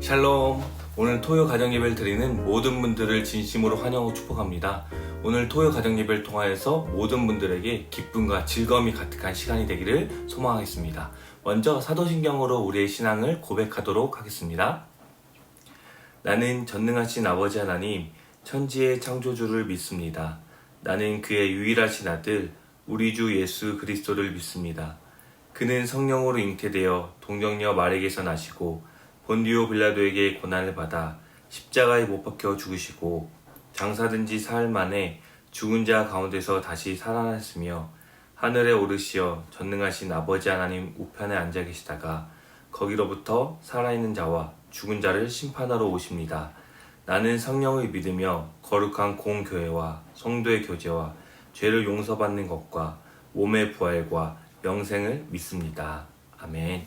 샬롬. 오늘 토요 가정예배를 드리는 모든 분들을 진심으로 환영하고 축복합니다. 오늘 토요 가정예배를 통하여서 모든 분들에게 기쁨과 즐거움이 가득한 시간이 되기를 소망하겠습니다. 먼저 사도신경으로 우리의 신앙을 고백하도록 하겠습니다. 나는 전능하신 아버지 하나님, 천지의 창조주를 믿습니다. 나는 그의 유일하신 아들, 우리 주 예수 그리스도를 믿습니다. 그는 성령으로 잉태되어 동정녀 마리에게서 나시고 본디오 빌라도에게 고난을 받아 십자가에 못 박혀 죽으시고 장사된 지 사흘 만에 죽은 자 가운데서 다시 살아났으며 하늘에 오르시어 전능하신 아버지 하나님 우편에 앉아 계시다가 거기로부터 살아있는 자와 죽은 자를 심판하러 오십니다. 나는 성령을 믿으며 거룩한 공교회와 성도의 교제와 죄를 용서받는 것과 몸의 부활과 영생을 믿습니다. 아멘.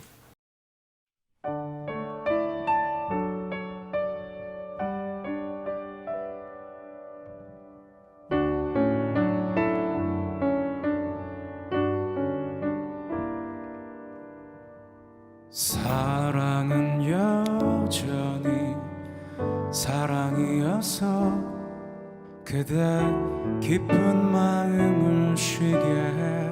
사랑은 여전히 사랑이어서 그대 깊은 마음을 쉬게 해.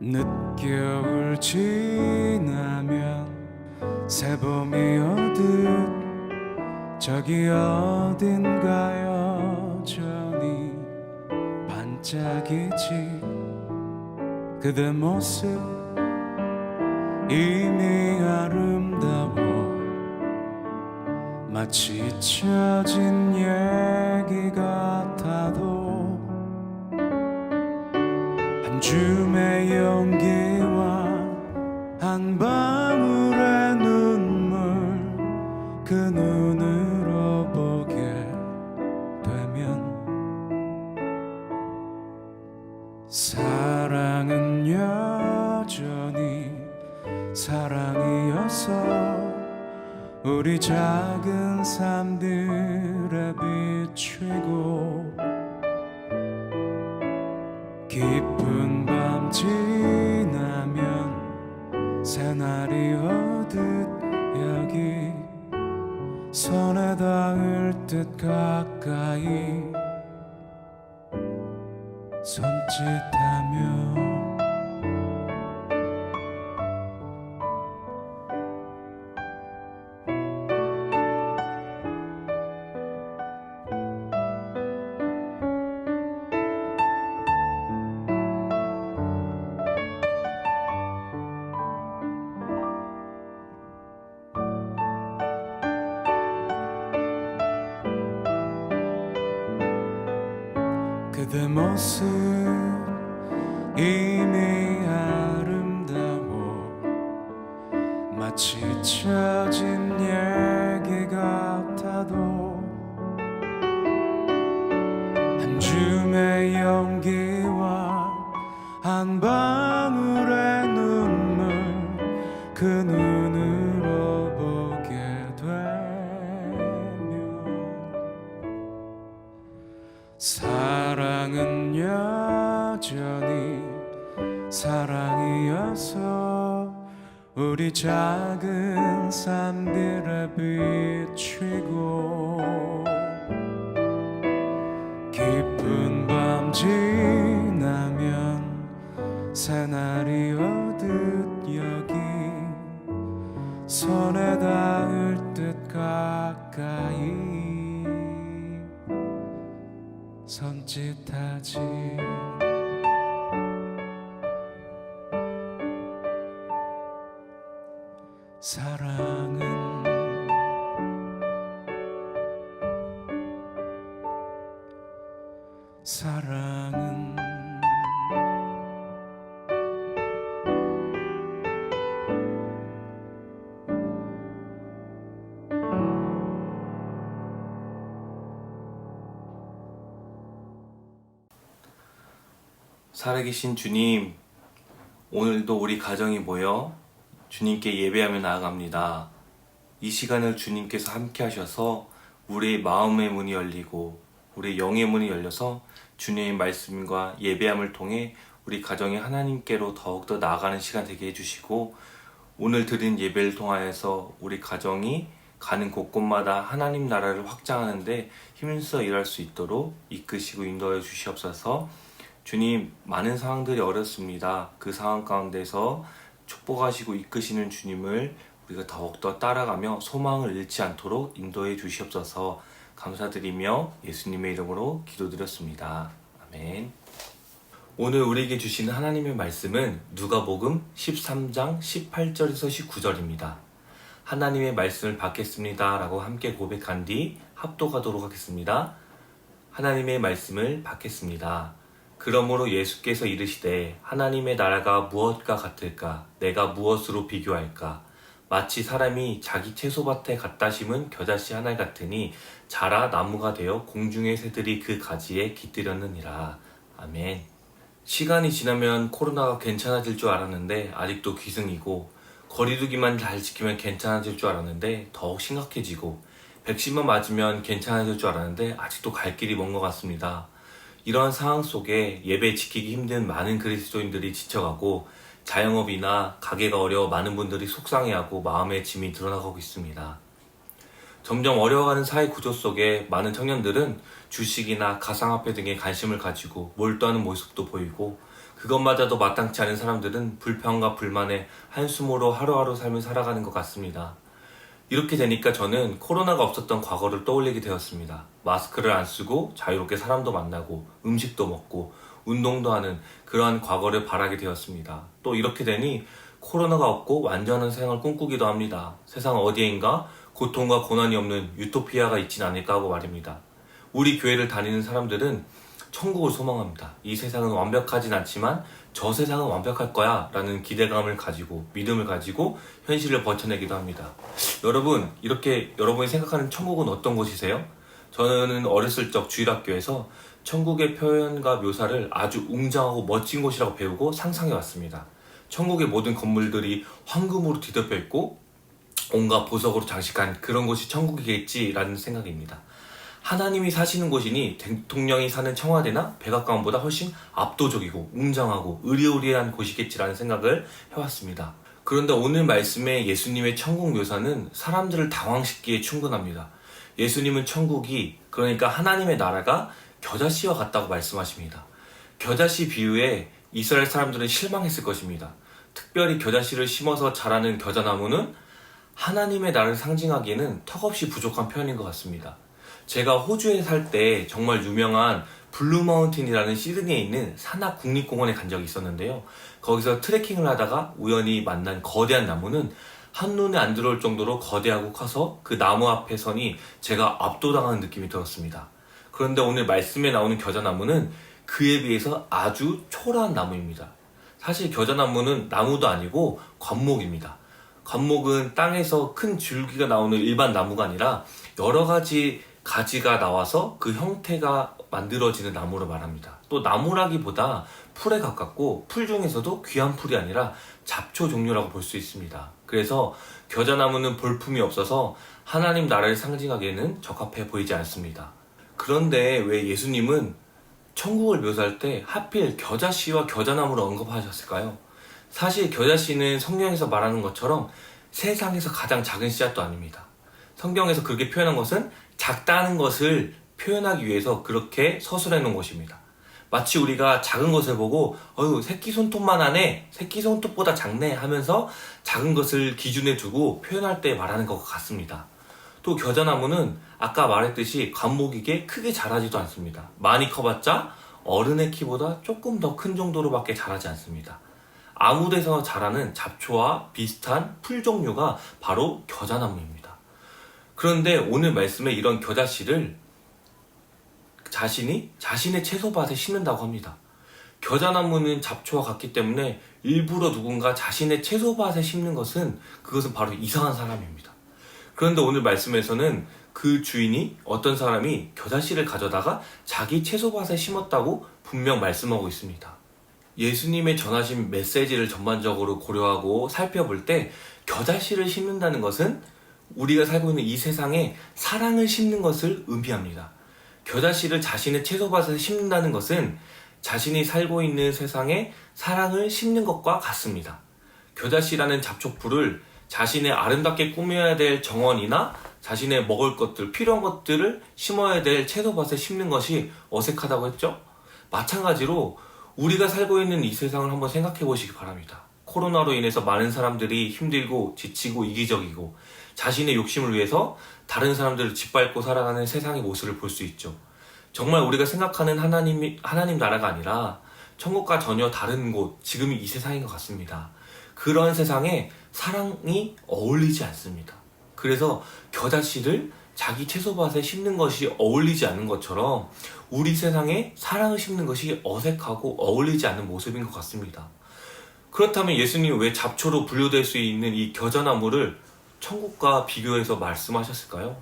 늦겨울 지나면 새봄이 오듯 저기 어딘가 여전히 반짝이지. 그대 모습 이미 아름다워 마치 잊혀진 얘기 같아도 한 줌의 용기와 한 방울의 눈물 그 눈으로 보게 되면 사랑은 여전히 사랑이어서 우리 작은 삶들에 비추고 깊은 밤 지나면 새날이 오듯 여기 손에 닿을 듯 가까이 손짓하며 그대 모습 이미 아름다워 마치 잊혀진 얘기 같아도 한 줌의 용기와 한 방울의 눈물 그 눈으로 보게 되며 사랑은 여전히 사랑이어서 우리 작은 삶들에 비추고 깊은 밤 지나면 새날이 오듯 여기 손에 닿을 듯 가까이 손짓하지. 사랑은 살아계신 주님, 오늘도 우리 가정이 모여 주님께 예배하며 나아갑니다. 이 시간을 주님께서 함께 하셔서 우리의 마음의 문이 열리고 우리의 영의 문이 열려서 주님의 말씀과 예배함을 통해 우리 가정이 하나님께로 더욱더 나아가는 시간 되게 해주시고 오늘 드린 예배를 통하여서 우리 가정이 가는 곳곳마다 하나님 나라를 확장하는데 힘써 일할 수 있도록 이끄시고 인도하여 주시옵소서. 주님, 많은 상황들이 어렵습니다. 그 상황 가운데서 축복하시고 이끄시는 주님을 우리가 더욱더 따라가며 소망을 잃지 않도록 인도해 주시옵소서. 감사드리며 예수님의 이름으로 기도드렸습니다. 아멘. 오늘 우리에게 주시는 하나님의 말씀은 누가복음 13장 18절에서 19절입니다. 하나님의 말씀을 받겠습니다 라고 함께 고백한 뒤 합독하도록 하겠습니다. 하나님의 말씀을 받겠습니다. 그러므로 예수께서 이르시되 하나님의 나라가 무엇과 같을까? 내가 무엇으로 비교할까? 마치 사람이 자기 채소밭에 갖다 심은 겨자씨 하나 같으니 자라 나무가 되어 공중의 새들이 그 가지에 깃들였느니라. 아멘. 시간이 지나면 코로나가 괜찮아질 줄 알았는데 아직도 기승이고, 거리두기만 잘 지키면 괜찮아질 줄 알았는데 더욱 심각해지고, 백신만 맞으면 괜찮아질 줄 알았는데 아직도 갈 길이 먼 것 같습니다. 이러한 상황 속에 예배 지키기 힘든 많은 그리스도인들이 지쳐가고, 자영업이나 가게가 어려워 많은 분들이 속상해하고 마음의 짐이 드러나고 있습니다. 점점 어려워가는 사회 구조 속에 많은 청년들은 주식이나 가상화폐 등에 관심을 가지고 몰두하는 모습도 보이고, 그것마저도 마땅치 않은 사람들은 불평과 불만에 한숨으로 하루하루 삶을 살아가는 것 같습니다. 이렇게 되니까 저는 코로나가 없었던 과거를 떠올리게 되었습니다. 마스크를 안 쓰고 자유롭게 사람도 만나고 음식도 먹고 운동도 하는 그러한 과거를 바라게 되었습니다. 또 이렇게 되니 코로나가 없고 완전한 세상을 꿈꾸기도 합니다. 세상 어디엔가 고통과 고난이 없는 유토피아가 있진 않을까 하고 말입니다. 우리 교회를 다니는 사람들은 천국을 소망합니다. 이 세상은 완벽하진 않지만 저 세상은 완벽할 거야 라는 기대감을 가지고 믿음을 가지고 현실을 버텨내기도 합니다. 여러분, 이렇게 여러분이 생각하는 천국은 어떤 곳이세요? 저는 어렸을 적 주일학교에서 천국의 표현과 묘사를 아주 웅장하고 멋진 곳이라고 배우고 상상해 왔습니다. 천국의 모든 건물들이 황금으로 뒤덮여 있고 온갖 보석으로 장식한 그런 곳이 천국이겠지라는 생각입니다. 하나님이 사시는 곳이니 대통령이 사는 청와대나 백악관보다 훨씬 압도적이고 웅장하고 으리으리한 곳이겠지라는 생각을 해왔습니다. 그런데 오늘 말씀의 예수님의 천국 묘사는 사람들을 당황시키기에 충분합니다. 예수님은 천국이, 그러니까 하나님의 나라가 겨자씨와 같다고 말씀하십니다. 겨자씨 비유에 이스라엘 사람들은 실망했을 것입니다. 특별히 겨자씨를 심어서 자라는 겨자나무는 하나님의 나라를 상징하기에는 턱없이 부족한 표현인 것 같습니다. 제가 호주에 살 때 정말 유명한 블루마운틴이라는 시드니에 있는 산악 국립공원에 간 적이 있었는데요. 거기서 트레킹을 하다가 우연히 만난 거대한 나무는 한눈에 안 들어올 정도로 거대하고 커서 그 나무 앞에 서니 제가 압도당하는 느낌이 들었습니다. 그런데 오늘 말씀에 나오는 겨자나무는 그에 비해서 아주 초라한 나무입니다. 사실 겨자나무는 나무도 아니고 관목입니다. 관목은 땅에서 큰 줄기가 나오는 일반 나무가 아니라 여러 가지 가지가 나와서 그 형태가 만들어지는 나무로 말합니다. 또 나무라기보다 풀에 가깝고 풀 중에서도 귀한 풀이 아니라 잡초 종류라고 볼 수 있습니다. 그래서 겨자나무는 볼품이 없어서 하나님 나라를 상징하기에는 적합해 보이지 않습니다. 그런데 왜 예수님은 천국을 묘사할 때 하필 겨자씨와 겨자나무를 언급하셨을까요? 사실 겨자씨는 성경에서 말하는 것처럼 세상에서 가장 작은 씨앗도 아닙니다. 성경에서 그렇게 표현한 것은 작다는 것을 표현하기 위해서 그렇게 서술해 놓은 것입니다. 마치 우리가 작은 것을 보고 새끼 손톱만 하네, 새끼 손톱보다 작네 하면서 작은 것을 기준에 두고 표현할 때 말하는 것 같습니다. 또 겨자나무는 아까 말했듯이 관목이게 크게 자라지도 않습니다. 많이 커봤자 어른의 키보다 조금 더 큰 정도로밖에 자라지 않습니다. 아무 데서 자라는 잡초와 비슷한 풀 종류가 바로 겨자나무입니다. 그런데 오늘 말씀에 이런 겨자씨를 자신의 채소밭에 심는다고 합니다. 겨자나무는 잡초와 같기 때문에 일부러 누군가 자신의 채소밭에 심는 그것은 바로 이상한 사람입니다. 그런데 오늘 말씀에서는 그 주인이, 어떤 사람이 겨자씨를 가져다가 자기 채소밭에 심었다고 분명 말씀하고 있습니다. 예수님의 전하신 메시지를 전반적으로 고려하고 살펴볼 때 겨자씨를 심는다는 것은 우리가 살고 있는 이 세상에 사랑을 심는 것을 의미합니다. 겨자씨를 자신의 채소밭에 심는다는 것은 자신이 살고 있는 세상에 사랑을 심는 것과 같습니다. 겨자씨라는 잡초풀을 자신의 아름답게 꾸며야 될 정원이나 자신의 먹을 것들, 필요한 것들을 심어야 될 채소밭에 심는 것이 어색하다고 했죠? 마찬가지로 우리가 살고 있는 이 세상을 한번 생각해 보시기 바랍니다. 코로나로 인해서 많은 사람들이 힘들고 지치고 이기적이고 자신의 욕심을 위해서 다른 사람들을 짓밟고 살아가는 세상의 모습을 볼 수 있죠. 정말 우리가 생각하는 하나님 나라가 아니라 천국과 전혀 다른 곳, 지금이 이 세상인 것 같습니다. 그런 세상에 사랑이 어울리지 않습니다. 그래서 겨자씨를 자기 채소밭에 심는 것이 어울리지 않는 것처럼 우리 세상에 사랑을 심는 것이 어색하고 어울리지 않는 모습인 것 같습니다. 그렇다면 예수님이 왜 잡초로 분류될 수 있는 이 겨자나무를 천국과 비교해서 말씀하셨을까요?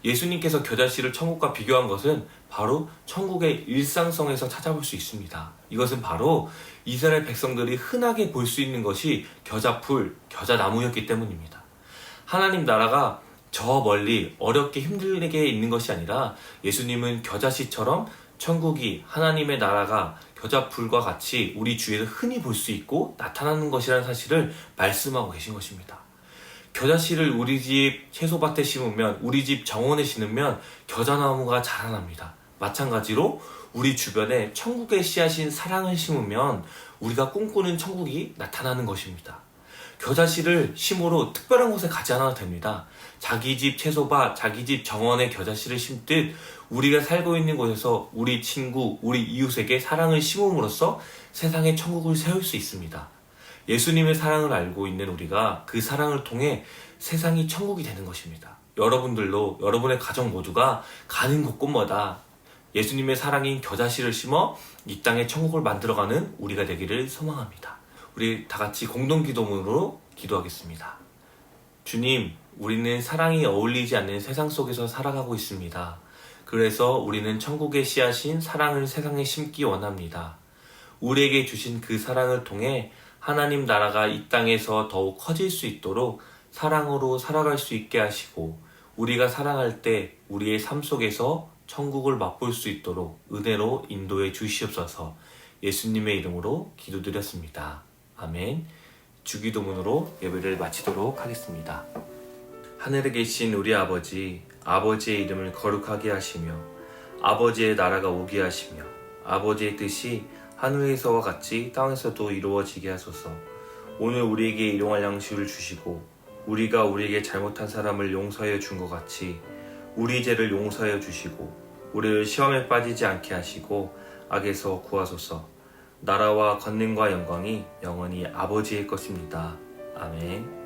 예수님께서 겨자씨를 천국과 비교한 것은 바로 천국의 일상성에서 찾아볼 수 있습니다. 이것은 바로 이스라엘 백성들이 흔하게 볼 수 있는 것이 겨자풀, 겨자나무였기 때문입니다. 하나님 나라가 저 멀리 어렵게 힘들게 있는 것이 아니라 예수님은 겨자씨처럼 천국이 하나님의 나라가 겨자풀과 같이 우리 주위에서 흔히 볼 수 있고 나타나는 것이라는 사실을 말씀하고 계신 것입니다. 겨자씨를 우리 집 채소밭에 심으면, 우리 집 정원에 심으면 겨자나무가 자라납니다. 마찬가지로 우리 주변에 천국의 씨앗인 사랑을 심으면 우리가 꿈꾸는 천국이 나타나는 것입니다. 겨자씨를 심으러 특별한 곳에 가지 않아도 됩니다. 자기 집 채소밭, 자기 집 정원에 겨자씨를 심듯 우리가 살고 있는 곳에서 우리 친구, 우리 이웃에게 사랑을 심음으로써 세상에 천국을 세울 수 있습니다. 예수님의 사랑을 알고 있는 우리가 그 사랑을 통해 세상이 천국이 되는 것입니다. 여러분들도 여러분의 가정 모두가 가는 곳곳마다 예수님의 사랑인 겨자씨를 심어 이 땅에 천국을 만들어가는 우리가 되기를 소망합니다. 우리 다 같이 공동기도문으로 기도하겠습니다. 주님, 우리는 사랑이 어울리지 않는 세상 속에서 살아가고 있습니다. 그래서 우리는 천국의 씨앗인 사랑을 세상에 심기 원합니다. 우리에게 주신 그 사랑을 통해 하나님 나라가 이 땅에서 더욱 커질 수 있도록 사랑으로 살아갈 수 있게 하시고, 우리가 사랑할 때 우리의 삶 속에서 천국을 맛볼 수 있도록 은혜로 인도해 주시옵소서. 예수님의 이름으로 기도드렸습니다. 아멘. 주기도문으로 예배를 마치도록 하겠습니다. 하늘에 계신 우리 아버지, 아버지의 이름을 거룩하게 하시며 아버지의 나라가 오게 하시며 아버지의 뜻이 하늘에서와 같이 땅에서도 이루어지게 하소서. 오늘 우리에게 일용할 양식을 주시고 우리가 우리에게 잘못한 사람을 용서하여 준 것 같이 우리 죄를 용서하여 주시고 우리를 시험에 빠지지 않게 하시고 악에서 구하소서. 나라와 권능과 영광이 영원히 아버지의 것입니다. 아멘.